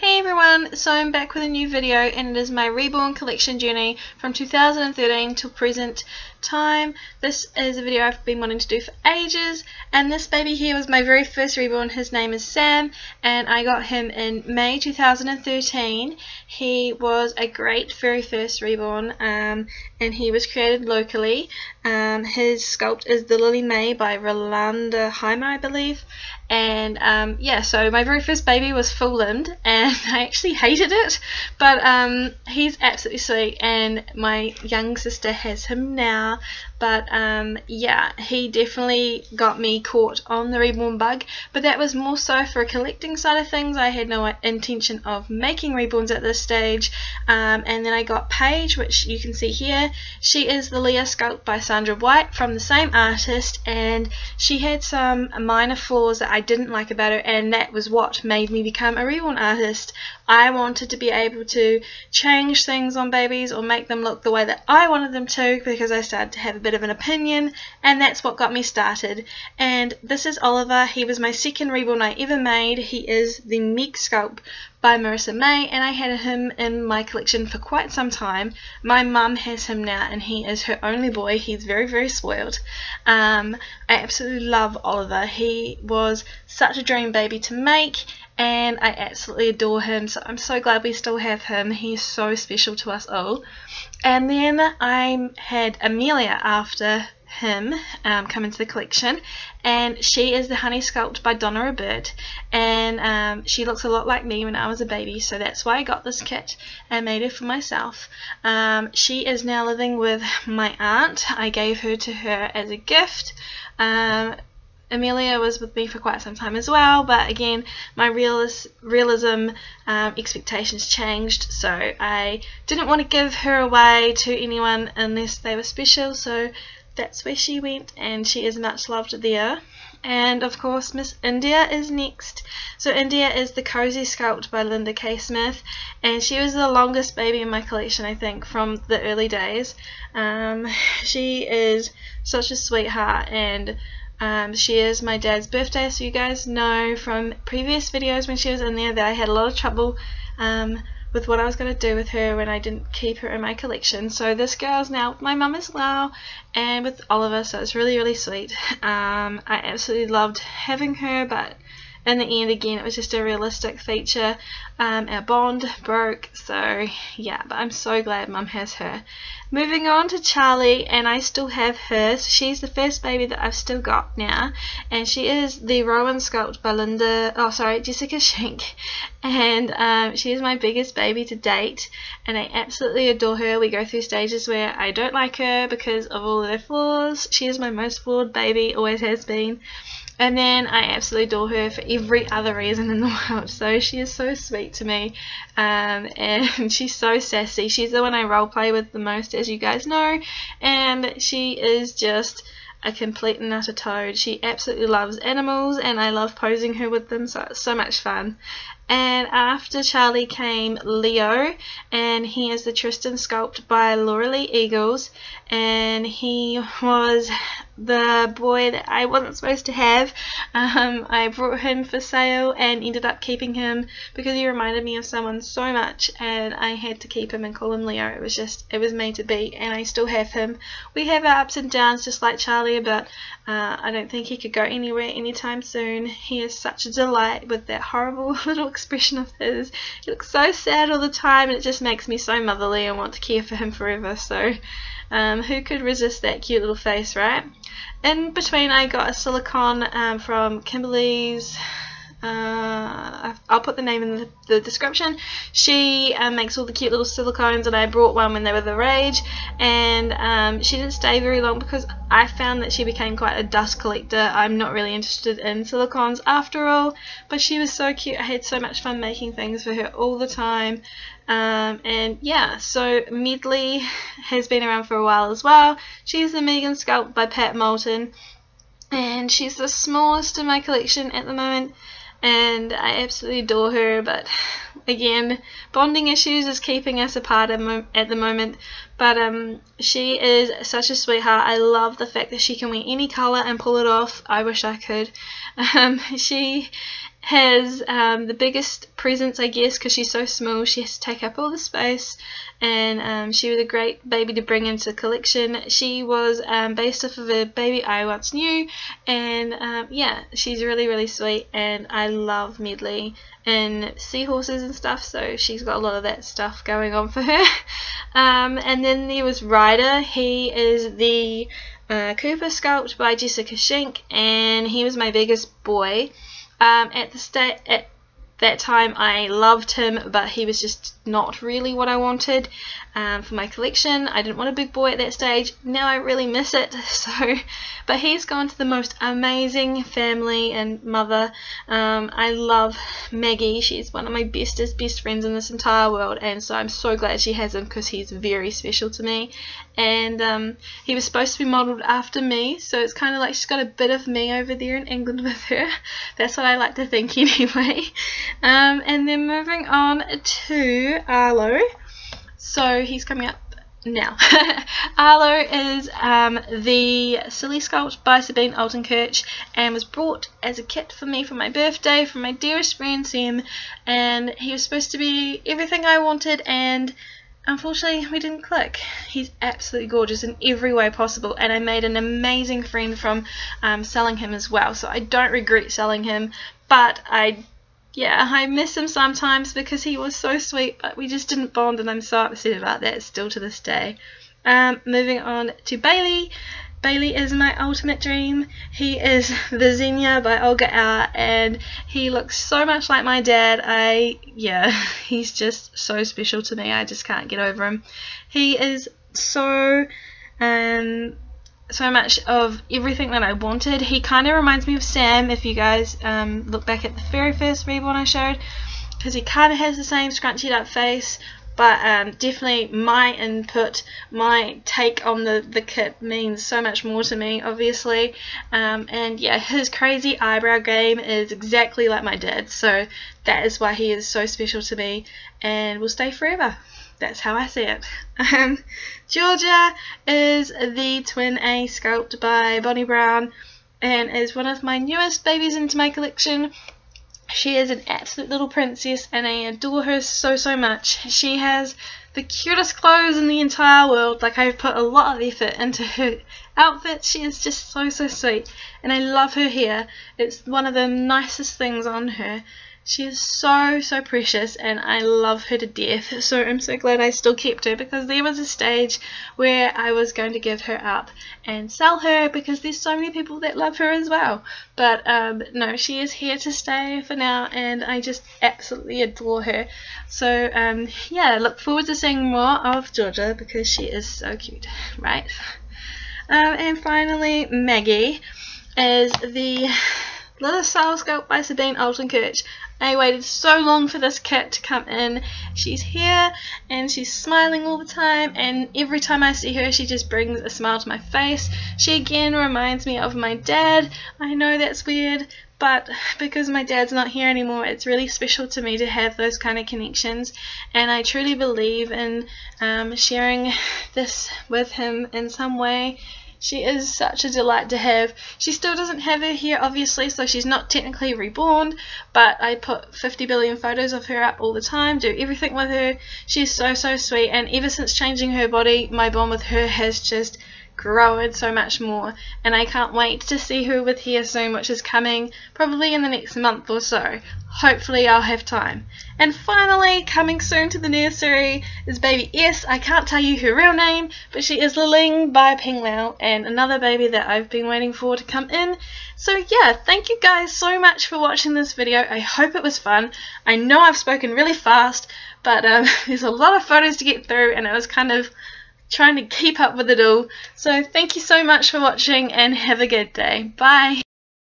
Hey everyone, so I'm back with a new video and it is my Reborn collection journey from 2013 till present time. This is a video I've been wanting to do for ages, and this baby here was my very first Reborn. His name is Sam and I got him in May 2013. He was a great very first Reborn and he was created locally. His sculpt is the Lily May by Rolanda Jaime, I believe. And yeah, so my very first baby was full limbed and I actually hated it, but he's absolutely sweet and my young sister has him now. But yeah, he definitely got me caught on the Reborn bug, but that was more so for a collecting side of things. I had no intention of making Reborns at this stage, and then I got Paige, which you can see here. She is the Leah sculpt by Sandra White from the same artist, and she had some minor flaws that I didn't like about her, and that was what made me become a Reborn artist. I wanted to be able to change things on babies or make them look the way that I wanted them to, because I started to have a bit of an opinion, and that's what got me started. And this is Oliver. He was my second Reborn I ever made. He is the Meg sculpt by Marissa May, and I had him in my collection for quite some time. My mum has him now and he is her only boy. He's very, very spoiled. I absolutely love Oliver. He was such a dream baby to make and I absolutely adore him, so I'm so glad we still have him. He's so special to us all. And then I had Amelia after him come into the collection, and she is the Honey sculpt by Donna Robert, and she looks a lot like me when I was a baby, so that's why I got this kit and made her for myself. She is now living with my aunt. I gave her to her as a gift. Amelia was with me for quite some time as well, but again my realism expectations changed, so I didn't want to give her away to anyone unless they were special, so that's where she went, and she is much loved there. And of course Miss India is next. So India is the Cozy sculpt by Linda K. Smith, and she was the longest baby in my collection, I think, from the early days. She is such a sweetheart, and she is my dad's birthday, so you guys know from previous videos when she was in there that I had a lot of trouble with what I was going to do with her when I didn't keep her in my collection. So this girl is now with my mum as well, and with Oliver, so it's really, really sweet. I absolutely loved having her, but in the end, again, it was just a realistic feature. Our bond broke, so yeah, but I'm so glad mum has her. Moving on to Charlie, and I still have her. So she's the first baby that I've still got now, and she is the Rowan sculpt by Jessica Schenck, and she is my biggest baby to date, and I absolutely adore her. We go through stages where I don't like her because of all of her flaws. She is my most flawed baby, always has been. And then I absolutely adore her for every other reason in the world. So she is so sweet to me, and she's so sassy. She's the one I role play with the most, as you guys know, and she is just a complete and utter toad. She absolutely loves animals, and I love posing her with them, so it's so much fun. And after Charlie came Leo, and he is the Tristan sculpt by Laura Lee Eagles, and he was the boy that I wasn't supposed to have. I brought him for sale and ended up keeping him because he reminded me of someone so much, and I had to keep him and call him Leo. It was made to be, and I still have him. We have our ups and downs just like Charlie, but I don't think he could go anywhere anytime soon. He is such a delight with that horrible little expression of his. He looks so sad all the time, and it just makes me so motherly and want to care for him forever. So who could resist that cute little face, right? In between I got a silicone from Kimberly's. I'll put the name in the description. She makes all the cute little silicones, and I brought one when they were the rage, and she didn't stay very long because I found that she became quite a dust collector. I'm not really interested in silicones after all, but she was so cute. I had so much fun making things for her all the time. And yeah, so Medley has been around for a while as well. She's the Megan sculpt by Pat Moulton, and she's the smallest in my collection at the moment, and I absolutely adore her, but again, bonding issues is keeping us apart at the moment. But she is such a sweetheart. I love the fact that she can wear any colour and pull it off. I wish I could. She has the biggest presence, I guess, because she's so small. She has to take up all the space, and she was a great baby to bring into the collection. She was based off of a baby I once knew, and yeah, she's really, really sweet, and I love Medley and seahorses and stuff, so she's got a lot of that stuff going on for her. And then there was Ryder. He is the Cooper sculpt by Jessica Schenck, and he was my biggest boy. At that time I loved him, but he was just not really what I wanted for my collection. I didn't want a big boy at that stage. Now I really miss it. But he's gone to the most amazing family and mother. I love Maggie. She's one of my best friends in this entire world, and so I'm so glad she has him because he's very special to me. And he was supposed to be modelled after me, so it's kind of like she's got a bit of me over there in England with her. That's what I like to think anyway. And then moving on to Arlo. So he's coming up now. Arlo is the Silly Sculpt by Sabine Altenkirch, and was brought as a kit for me for my birthday from my dearest friend Sam, and he was supposed to be everything I wanted, and unfortunately we didn't click. He's absolutely gorgeous in every way possible, and I made an amazing friend from selling him as well, so I don't regret selling him, but I miss him sometimes because he was so sweet, but we just didn't bond, and I'm so upset about that still to this day. Moving on to Bailey. Bailey is my ultimate dream. He is the Xenia by Olga Auer, and he looks so much like my dad. He's just so special to me. I just can't get over him. He is so much of everything that I wanted. He kind of reminds me of Sam, if you guys look back at the very first Reborn I showed, because he kind of has the same scrunched up face, but definitely my input, my take on the kit means so much more to me, obviously. And yeah, his crazy eyebrow game is exactly like my dad's, so that is why he is so special to me and will stay forever. That's how I see it. Georgia is the Twin A sculpt by Bonnie Brown, and is one of my newest babies into my collection. She is an absolute little princess, and I adore her so much. She has the cutest clothes in the entire world. Like, I've put a lot of effort into her outfits. She is just so sweet, and I love her hair. It's one of the nicest things on her. She is so precious, and I love her to death, so I'm so glad I still kept her, because there was a stage where I was going to give her up and sell her because there's so many people that love her as well. But no, she is here to stay for now, and I just absolutely adore her. So yeah, look forward to seeing more of Georgia because she is so cute, right? And finally, Maggie is the Little Soul Sculpt by Sabine Altenkirch. I waited so long for this kit to come in. She's here, and she's smiling all the time, and every time I see her she just brings a smile to my face. She again reminds me of my dad. I know that's weird, but because my dad's not here anymore, it's really special to me to have those kind of connections, and I truly believe in sharing this with him in some way. She is such a delight to have. She still doesn't have her here, obviously, so she's not technically reborn, but I put 50 billion photos of her up all the time, do everything with her. She's so sweet, and ever since changing her body, my bond with her has just grown so much more, and I can't wait to see her with hair soon, which is coming probably in the next month or so. Hopefully I'll have time. And finally, coming soon to the nursery is baby S. I can't tell you her real name, but she is Liling by Ping Lao, and another baby that I've been waiting for to come in. So yeah, thank you guys so much for watching this video. I hope it was fun. I know I've spoken really fast, but there's a lot of photos to get through, and I was kind of trying to keep up with it all. So thank you so much for watching, and have a good day. Bye.